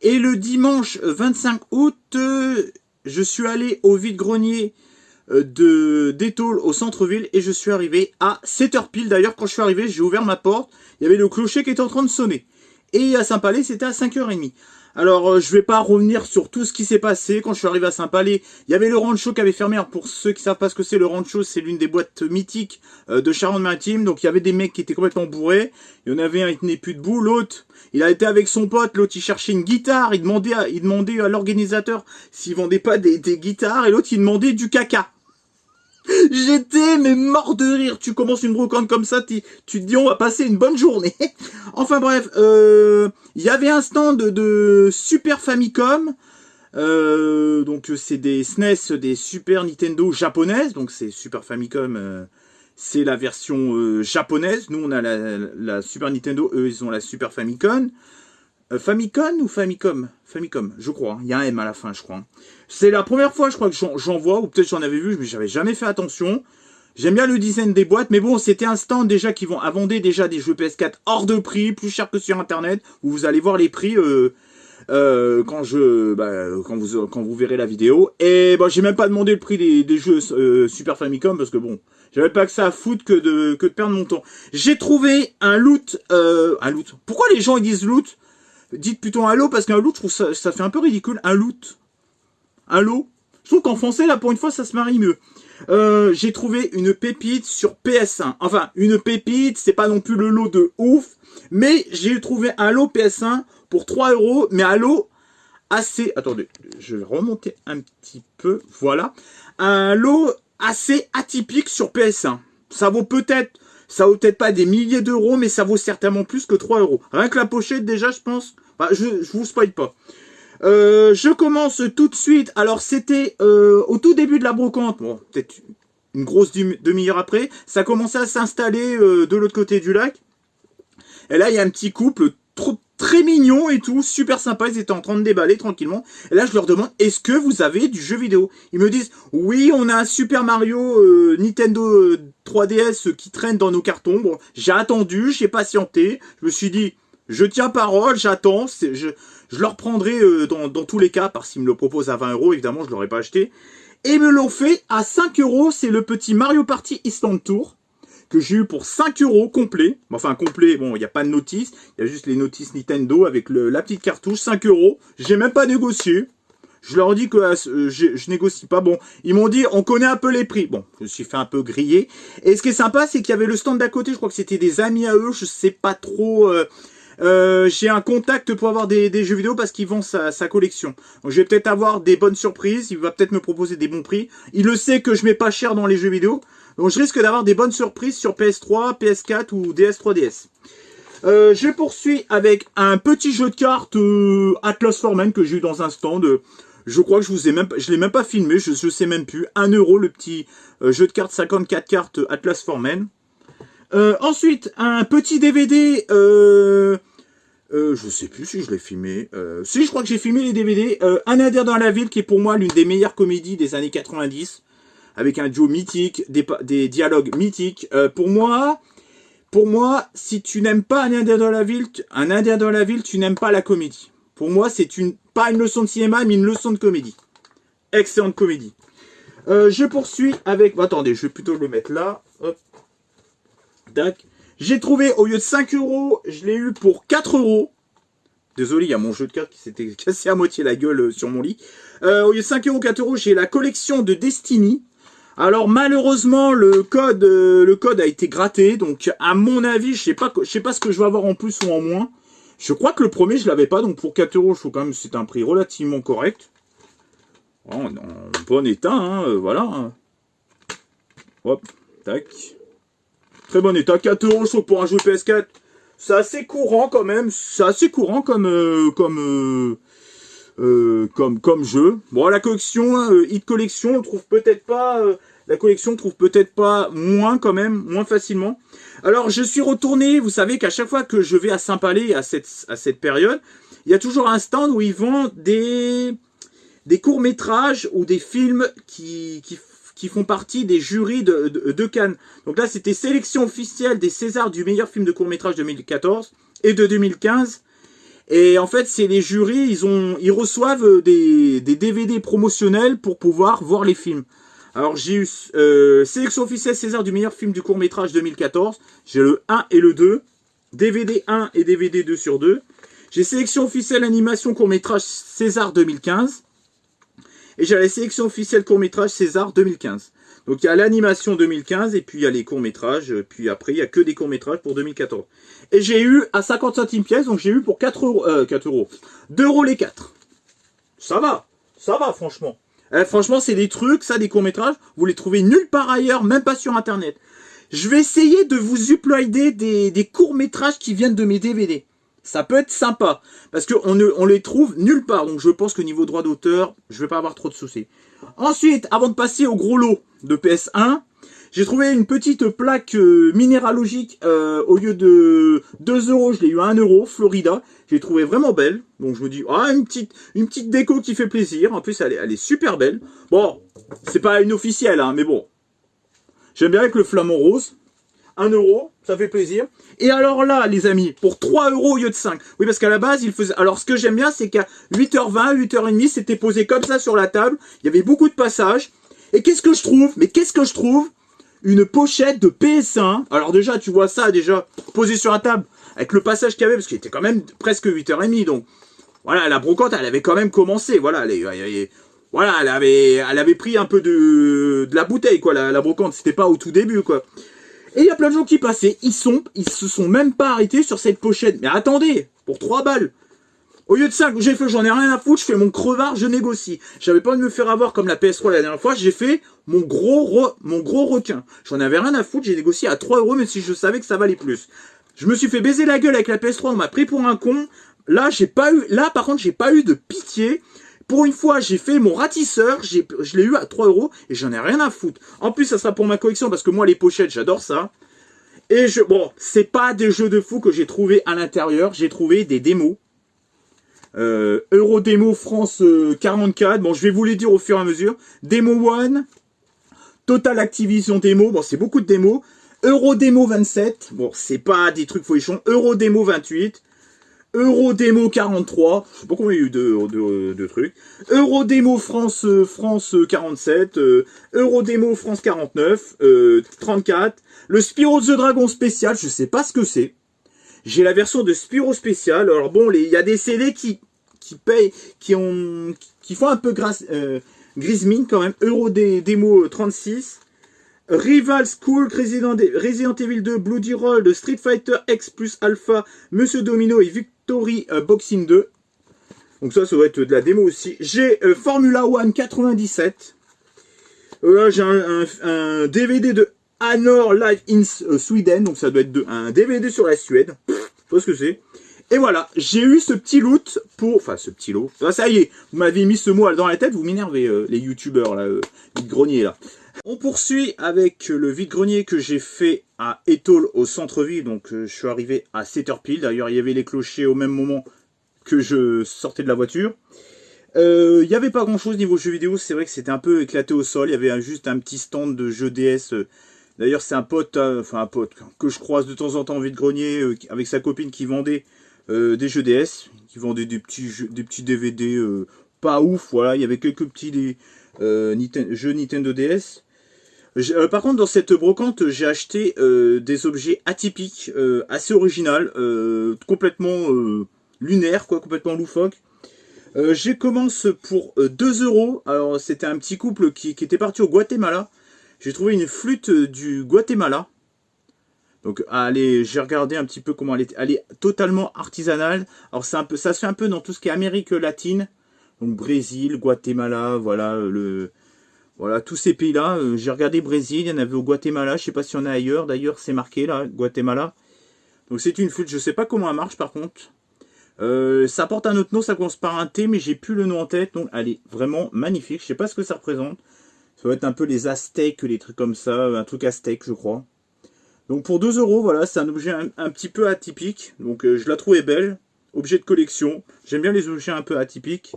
A: Et le dimanche 25 août, je suis allé au vide-grenier d'Étole au centre-ville et je suis arrivé à 7h pile. D'ailleurs quand je suis arrivé, j'ai ouvert ma porte, il y avait le clocher qui était en train de sonner. Et à Saint-Palais, c'était à 5h30. Alors, je vais pas revenir sur tout ce qui s'est passé. Quand je suis arrivé à Saint-Palais, il y avait le rancho qui avait fermé. Alors, pour ceux qui savent pas ce que c'est, le rancho, c'est l'une des boîtes mythiques de Charente-Maritime. Donc, il y avait des mecs qui étaient complètement bourrés. Il y en avait un, il tenait plus debout. L'autre, il a été avec son pote. L'autre, il cherchait une guitare. Il demandait à l'organisateur s'il vendait pas des guitares. Et l'autre, il demandait du caca. J'étais mais mort de rire. Tu commences une brocante comme ça, tu te dis on va passer une bonne journée. Enfin bref, il y avait un stand de Super Famicom. Donc c'est des SNES, des Super Nintendo japonaises. Donc c'est Super Famicom, c'est la version japonaise. Nous on a la Super Nintendo, eux ils ont la Super Famicom. Famicom ou Famicom? Famicom, je crois. Il y a un M à la fin, je crois. C'est la première fois, je crois, que j'en vois, ou peut-être j'en avais vu, mais j'avais jamais fait attention. J'aime bien le design des boîtes, mais bon, c'était un stand déjà qui vendait déjà des jeux PS4 hors de prix, plus cher que sur Internet, où vous allez voir les prix quand vous verrez la vidéo. Et bah, j'ai même pas demandé le prix des jeux Super Famicom, parce que bon, j'avais pas que ça à foutre que de perdre mon temps. J'ai trouvé un loot. Pourquoi les gens ils disent loot? Dites plutôt un lot, parce qu'un loot, je trouve ça fait un peu ridicule. Un loot. Un lot. Je trouve qu'en français, là, pour une fois, ça se marie mieux. J'ai trouvé une pépite sur PS1. Enfin, une pépite, c'est pas non plus le lot de ouf. Mais j'ai trouvé un lot PS1 pour 3 €. Mais un lot assez... Attendez, je vais remonter un petit peu. Voilà. Un lot assez atypique sur PS1. Ça vaut peut-être pas des milliers d'euros, mais ça vaut certainement plus que 3 €. Rien que la pochette, déjà, je pense... Bah, je vous spoil pas. Je commence tout de suite. Alors, c'était au tout début de la brocante. Bon, peut-être une grosse demi-heure après. Ça commençait à s'installer de l'autre côté du lac. Et là, il y a un petit couple très mignon et tout, super sympa. Ils étaient en train de déballer tranquillement. Et là, je leur demande, est-ce que vous avez du jeu vidéo? Ils me disent, oui, on a un Super Mario Nintendo 3DS qui traîne dans nos cartons. Bon, j'ai attendu, j'ai patienté. Je me suis dit, je tiens parole, j'attends. Je leur prendrai dans tous les cas, parce qu'ils me le proposent à 20 €, évidemment, je ne l'aurais pas acheté. Et ils me l'ont fait à 5 €. C'est le petit Mario Party Instant Tour que j'ai eu pour 5 € complet. Enfin, complet, bon, il n'y a pas de notice. Il y a juste les notices Nintendo avec la petite cartouche, 5 €. J'ai même pas négocié. Je leur dis que je négocie pas. Bon, ils m'ont dit, on connaît un peu les prix. Bon, je me suis fait un peu griller. Et ce qui est sympa, c'est qu'il y avait le stand d'à côté. Je crois que c'était des amis à eux. Je sais pas trop... j'ai un contact pour avoir des jeux vidéo parce qu'il vend sa collection. Donc je vais peut-être avoir des bonnes surprises. Il va peut-être me proposer des bons prix. Il le sait que je mets pas cher dans les jeux vidéo. Donc je risque d'avoir des bonnes surprises sur PS3, PS4 ou DS3DS. Je poursuis avec un petit jeu de cartes Atlas Foreman que j'ai eu dans un stand. Je crois que je l'ai même pas filmé. Je sais même plus. 1 € le petit jeu de cartes 54 cartes Atlas Foreman. Ensuite, un petit DVD, je sais plus si je l'ai filmé. Si, je crois que j'ai filmé les DVD. Un Indien dans la ville, qui est pour moi l'une des meilleures comédies des années 90, avec un duo mythique, des dialogues mythiques. Pour moi, si tu n'aimes pas un Indien dans la ville, tu n'aimes pas la comédie. Pour moi, c'est pas une leçon de cinéma, mais une leçon de comédie. Excellente comédie. Je poursuis avec... Attendez, je vais plutôt le mettre là. Hop. J'ai trouvé, au lieu de 5 €, je l'ai eu pour 4 €. Désolé, il y a mon jeu de cartes qui s'était cassé à moitié la gueule sur mon lit. Au lieu de 5 €, 4 €, j'ai la collection de Destiny. Alors malheureusement, le code a été gratté. Donc à mon avis, je sais pas ce que je vais avoir en plus ou en moins. Je crois que le premier, je l'avais pas. Donc pour 4 €, je trouve quand même que c'est un prix relativement correct. Oh, en bon état, hein, voilà. Hop, tac. Très bon état, 4 €, je trouve, pour un jeu PS4. C'est assez courant quand même. C'est assez courant comme jeu. Bon, la collection, Hit Collection, on trouve peut-être pas la collection trouve peut-être pas moins quand même, moins facilement. Alors je suis retourné, vous savez qu'à chaque fois que je vais à Saint-Palais à cette période, il y a toujours un stand où ils vendent des courts-métrages ou des films qui font partie des jurys de Cannes. Donc là, c'était sélection officielle des Césars du meilleur film de court-métrage 2014 et de 2015. Et en fait, c'est les jurys, ils reçoivent des DVD promotionnels pour pouvoir voir les films. Alors, j'ai eu sélection officielle César du meilleur film du court-métrage 2014. J'ai le 1 et le 2. DVD 1 et DVD 2 sur 2. J'ai sélection officielle animation court-métrage César 2015. Et j'ai la sélection officielle court-métrage César 2015. Donc il y a l'animation 2015 et puis il y a les courts-métrages. Puis après, il n'y a que des courts-métrages pour 2014. Et j'ai eu à 50 centimes pièce, donc j'ai eu pour 4 euros. 2 euros les 4. Ça va franchement. Franchement, c'est des trucs, ça, des courts-métrages, vous les trouvez nulle part ailleurs, même pas sur Internet. Je vais essayer de vous uploader des courts-métrages qui viennent de mes DVD. Ça peut être sympa, parce qu'on les trouve nulle part. Donc je pense que niveau droit d'auteur, je vais pas avoir trop de soucis. Ensuite, avant de passer au gros lot de PS1, j'ai trouvé une petite plaque minéralogique. Au lieu de 2 euros, je l'ai eu à 1 euro, Florida. J'ai trouvé vraiment belle. Donc je me dis, ah, une petite déco qui fait plaisir. En plus, elle est super belle. Bon, c'est pas une officielle, hein, mais bon. J'aime bien avec le flamant rose. 1 euro, ça fait plaisir. Et alors là, les amis, pour 3 euros au lieu de 5. Oui, parce qu'à la base, il faisait... Alors, ce que j'aime bien, c'est qu'à 8h20, 8h30, c'était posé comme ça sur la table. Il y avait beaucoup de passages. Et qu'est-ce que je trouve? Mais qu'est-ce que je trouve? Une pochette de PS1. Alors déjà, tu vois ça, déjà, posé sur la table, avec le passage qu'il y avait, parce qu'il était quand même presque 8h30. Donc, voilà, la brocante, elle avait quand même commencé. Voilà, elle avait pris un peu de la bouteille, quoi, la brocante. C'était pas au tout début, quoi. Et il y a plein de gens qui passaient, ils se sont même pas arrêtés sur cette pochette. Mais attendez, pour 3 balles. Au lieu de 5, j'ai fait, j'en ai rien à foutre, je fais mon crevard, je négocie. J'avais pas envie de me faire avoir comme la PS3 la dernière fois, j'ai fait mon gros requin. J'en avais rien à foutre, j'ai négocié à 3 euros, même si je savais que ça valait plus. Je me suis fait baiser la gueule avec la PS3, on m'a pris pour un con. Là, par contre, j'ai pas eu de pitié. Pour une fois, j'ai fait mon ratisseur, je l'ai eu à 3 euros et j'en ai rien à foutre. En plus, ça sera pour ma collection parce que moi, les pochettes, j'adore ça. Et bon, c'est pas des jeux de fou que j'ai trouvé à l'intérieur, j'ai trouvé des démos. Eurodémo France 44, bon, je vais vous les dire au fur et à mesure. Demo 1, Total Activision Demo, bon, c'est beaucoup de démos. Eurodémo 27, bon, c'est pas des trucs folichons. Eurodémo 28. Eurodémo 43, je sais pas combien il y a eu de trucs. Eurodémo France 47, Eurodémo France 49, 34. Le Spyro the Dragon spécial, je sais pas ce que c'est. J'ai la version de Spyro spécial. Alors bon, il y a des CD qui payent, qui font un peu grise mine quand même. Eurodémo 36. Rival School, Resident Evil 2, Bloody Roll, de Street Fighter X plus Alpha, Monsieur Domino et Victory Boxing 2. Donc ça doit être de la démo aussi. J'ai Formula One 97. Là, j'ai un DVD de Anor Live in Sweden. Donc ça doit être un DVD sur la Suède. Je sais pas ce que c'est. Et voilà, j'ai eu ce petit loot pour... Enfin, ce petit lot. Ah, ça y est, vous m'avez mis ce mot dans la tête, vous m'énervez, les youtubeurs, là, vide-grenier, là. On poursuit avec le vide-grenier que j'ai fait à Étole, au centre-ville. Donc, je suis arrivé à 7h pile. D'ailleurs, il y avait les clochers au même moment que je sortais de la voiture. Il n'y avait pas grand-chose niveau jeux vidéo. C'est vrai que c'était un peu éclaté au sol. Il y avait juste un petit stand de jeux DS. D'ailleurs, c'est un pote, que je croise de temps en temps au vide-grenier avec sa copine qui vendait des jeux DS, qui vendaient des petits DVD pas ouf, voilà, il y avait quelques petits jeux Nintendo DS. Par contre, dans cette brocante, j'ai acheté des objets atypiques, assez original, complètement lunaire, quoi, complètement loufoque. Je commence pour 2 euros. Alors, c'était un petit couple qui était parti au Guatemala. J'ai trouvé une flûte du Guatemala. Donc, allez, j'ai regardé un petit peu comment elle est totalement artisanale. Alors, ça se fait un peu dans tout ce qui est Amérique latine. Donc, Brésil, Guatemala, voilà, voilà, tous ces pays-là. J'ai regardé Brésil, il y en avait au Guatemala. Je sais pas s'il y en a ailleurs. D'ailleurs, c'est marqué, là, Guatemala. Donc, c'est une flûte. Je sais pas comment elle marche, par contre. Ça porte un autre nom, ça commence par un T, mais j'ai plus le nom en tête. Donc, elle est vraiment magnifique. Je sais pas ce que ça représente. Ça va être un peu les Aztèques, les trucs comme ça, un truc aztèque, je crois. Donc pour 2 €, voilà, c'est un objet un petit peu atypique. Donc je la trouvais belle. Objet de collection. J'aime bien les objets un peu atypiques.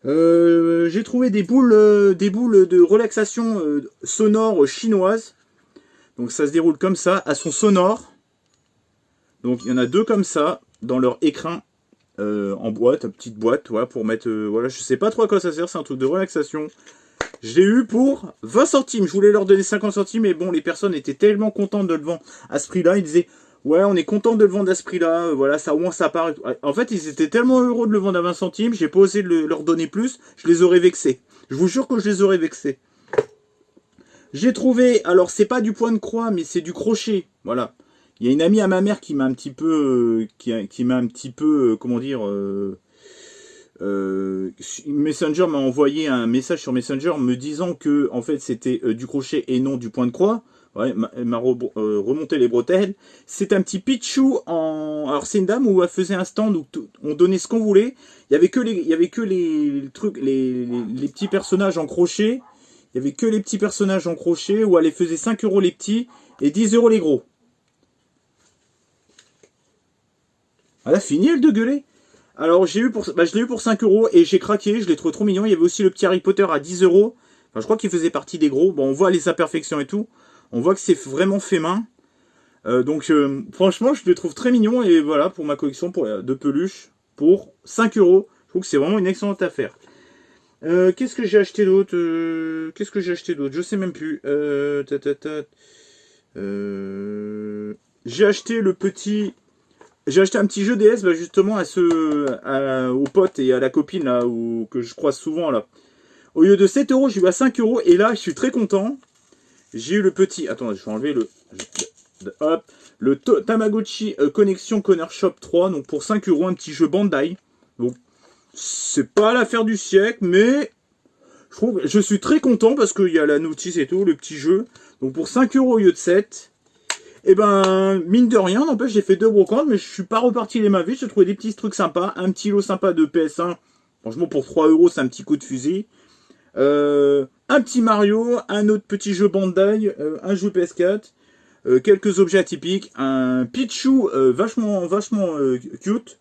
A: J'ai trouvé des boules de relaxation sonore chinoises. Donc ça se déroule comme ça, à son sonore. Donc il y en a 2 comme ça, dans leur écrin en boîte, petite boîte, voilà, pour mettre... voilà, je sais pas trop à quoi ça sert, c'est un truc de relaxation. Je l'ai eu pour 20 centimes, je voulais leur donner 50 centimes, mais bon, les personnes étaient tellement contentes de le vendre à ce prix-là, ils disaient... Ouais, on est content de le vendre à ce prix-là, voilà, ça au moins ça part. En fait, ils étaient tellement heureux de le vendre à 20 centimes, j'ai pas osé leur donner plus, je les aurais vexés. Je vous jure que je les aurais vexés. J'ai trouvé, alors c'est pas du point de croix, mais c'est du crochet, voilà. Il y a une amie à ma mère qui m'a un petit peu, comment dire, Messenger m'a envoyé un message sur Messenger me disant que, en fait, c'était du crochet et non du point de croix. Ouais, elle m'a remonté les bretelles. C'est un petit Pichou en... Alors c'est une dame où elle faisait un stand où on donnait ce qu'on voulait. Il y avait que les trucs, les petits personnages en crochet. Il y avait que les petits personnages en crochet où elle les faisait 5 € les petits et 10 € les gros. Elle a fini elle de gueuler. Alors je l'ai eu pour 5 € et j'ai craqué, je l'ai trouvé trop mignon. Il y avait aussi le petit Harry Potter à 10 €. Enfin, je crois qu'il faisait partie des gros. Bon, on voit les imperfections et tout. On voit que c'est vraiment fait main. Franchement, je le trouve très mignon. Et voilà, pour ma collection de peluches, pour 5 €. Je trouve que c'est vraiment une excellente affaire. Qu'est-ce que j'ai acheté d'autre Je sais même plus. J'ai acheté le petit... J'ai acheté un petit jeu DS, bah justement, aux potes et à la copine, là, que je croise souvent, là. Au lieu de 7 €, j'ai eu à 5 €. Et là, je suis très content. J'ai eu le petit... Attends, je vais enlever le Tamagotchi Connexion Corner Shop 3. Donc pour 5 €, un petit jeu Bandai. Donc c'est pas l'affaire du siècle, mais je suis très content parce qu'il y a la notice et tout, le petit jeu. Donc pour 5 € au lieu de 7. Et ben, mine de rien, n'empêche, j'ai fait 2 brocantes, mais je suis pas reparti les mains vides. J'ai trouvé des petits trucs sympas. Un petit lot sympa de PS1. Franchement, pour 3 €, c'est un petit coup de fusil. Un petit Mario, un autre petit jeu Bandai, un jeu PS4, quelques objets atypiques, un Pichou vachement cute.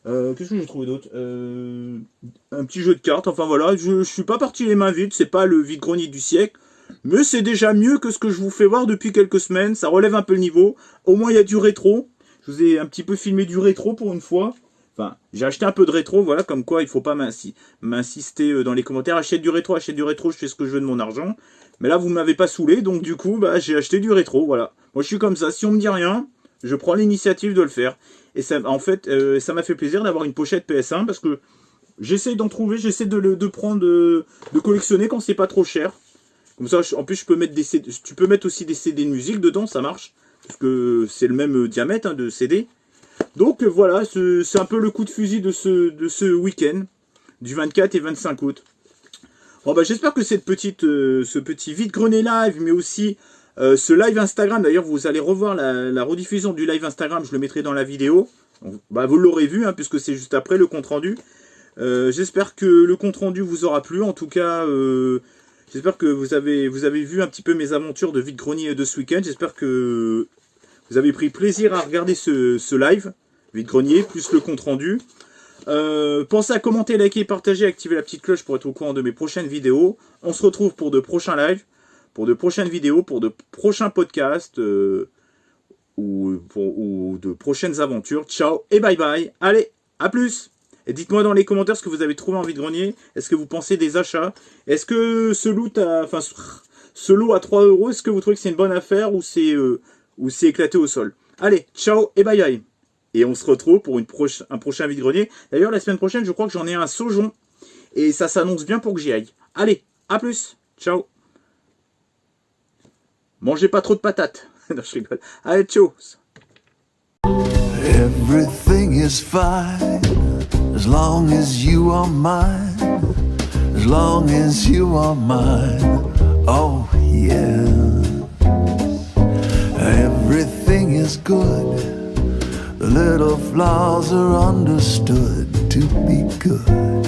A: Qu'est-ce que j'ai trouvé d'autre un petit jeu de cartes, enfin voilà, je suis pas parti les mains vides, c'est pas le vide-grenier du siècle, mais c'est déjà mieux que ce que je vous fais voir depuis quelques semaines, ça relève un peu le niveau, au moins il y a du rétro, je vous ai un petit peu filmé du rétro pour une fois. Enfin, j'ai acheté un peu de rétro, voilà, comme quoi il faut pas m'insister dans les commentaires. Achète du rétro, je fais ce que je veux de mon argent. Mais là, vous m'avez pas saoulé, donc du coup, bah, j'ai acheté du rétro, voilà. Moi, je suis comme ça, si on me dit rien, je prends l'initiative de le faire. Et ça, en fait, ça m'a fait plaisir d'avoir une pochette PS1, parce que j'essaie d'en trouver, j'essaie de collectionner quand c'est pas trop cher. Comme ça, en plus, je peux mettre des CD, tu peux mettre aussi des CD de musique dedans, ça marche. Parce que c'est le même diamètre de CD. Donc voilà, c'est un peu le coup de fusil de ce week-end, du 24 et 25 août. Bon bah j'espère que ce petit vide-grenier live, mais aussi ce live Instagram, d'ailleurs vous allez revoir la rediffusion du live Instagram, je le mettrai dans la vidéo. Donc, bah, vous l'aurez vu, hein, puisque c'est juste après le compte-rendu. J'espère que le compte-rendu vous aura plu, en tout cas... j'espère que vous avez vu un petit peu mes aventures de vide-grenier de ce week-end. J'espère que vous avez pris plaisir à regarder ce live, vide-grenier, plus le compte-rendu. Pensez à commenter, liker, partager, activer la petite cloche pour être au courant de mes prochaines vidéos. On se retrouve pour de prochains lives, pour de prochaines vidéos, pour de prochains podcasts ou de prochaines aventures. Ciao et bye bye. Allez, à plus. Et dites-moi dans les commentaires ce que vous avez trouvé en vide-grenier. Est-ce que vous pensez des achats? Est-ce que ce lot à 3 €, est-ce que vous trouvez que c'est une bonne affaire ou c'est éclaté au sol? Allez, ciao et bye bye. Et on se retrouve pour un prochain vide-grenier. D'ailleurs, la semaine prochaine, je crois que j'en ai un Saujon. Et ça s'annonce bien pour que j'y aille. Allez, à plus. Ciao. Mangez pas trop de patates. Non, je rigole. Allez, ciao.
J: Everything is fine as long as you are mine. As long as you are mine. Oh, yeah. Everything is good. The little flaws are understood to be good.